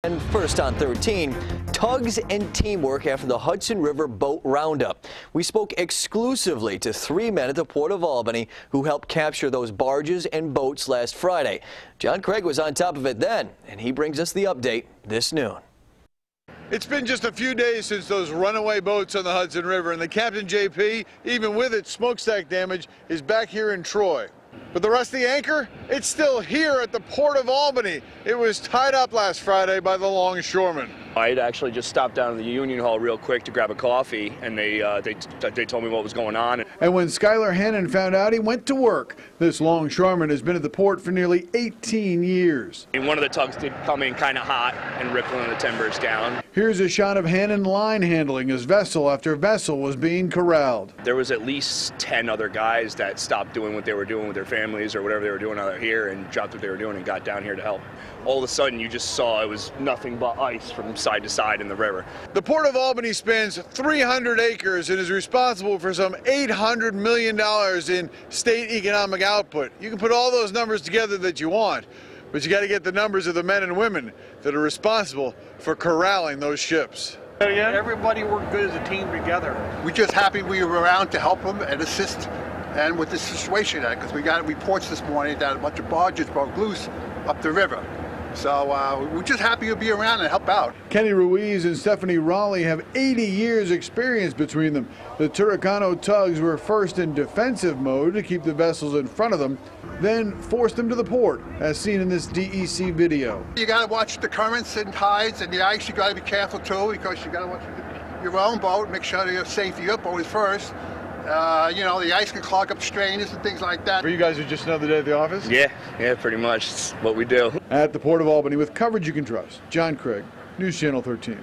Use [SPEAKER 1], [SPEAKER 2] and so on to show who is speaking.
[SPEAKER 1] And first on 13, tugs and teamwork after the Hudson River boat roundup. We spoke exclusively to 3 men at the Port of Albany who helped capture those barges and boats last Friday. John Craig was on top of it then, and he brings us the update this noon.
[SPEAKER 2] It's been just a few days since those runaway boats on the Hudson River, and the Captain JP, even with its smokestack damage, is back here in Troy. But the rest of the anchor, it's still here at the Port of Albany. It was tied up last Friday by the longshoreman.
[SPEAKER 3] I had actually just stopped down to the Union Hall real quick to grab a coffee, and they told me what was going on.
[SPEAKER 2] And when Skyler Hannon found out, he went to work. This longshoreman has been at the port for nearly 18 years.
[SPEAKER 3] And one of the tugs did come in kind of hot and rippling the timbers down.
[SPEAKER 2] Here's a shot of Hannon line handling his vessel after vessel was being corralled.
[SPEAKER 3] There was at least 10 other guys that stopped doing what they were doing with their families or whatever they were doing out here and dropped what they were doing and got down here to help. All of a sudden, you just saw it was nothing but ice from side to side in the river.
[SPEAKER 2] The Port of Albany spans 300 acres and is responsible for some $800 million in state economic output. You can put all those numbers together that you want, but you got to get the numbers of the men and women that are responsible for corralling those ships.
[SPEAKER 4] Everybody worked good as a team together.
[SPEAKER 5] We're just happy we were around to help them and assist and with this situation, because we got reports this morning that a bunch of barges broke loose up the river. So we're just happy to be around and help out.
[SPEAKER 2] Kenny Ruiz and Stephanie Raleigh have 80 years experience between them. The Turicano tugs were first in defensive mode to keep the vessels in front of them, then forced them to the port, as seen in this DEC video.
[SPEAKER 5] You got to watch the currents and tides and the ice. You got to be careful too, because you got to watch your own boat. Make sure that your safety, your boat is first. You know, the ice can clog up strainers and things like that.
[SPEAKER 2] For you guys who just another day at the office?
[SPEAKER 3] Yeah, pretty much. It's what we do.
[SPEAKER 2] At the Port of Albany, with coverage you can trust, John Craig, News Channel 13.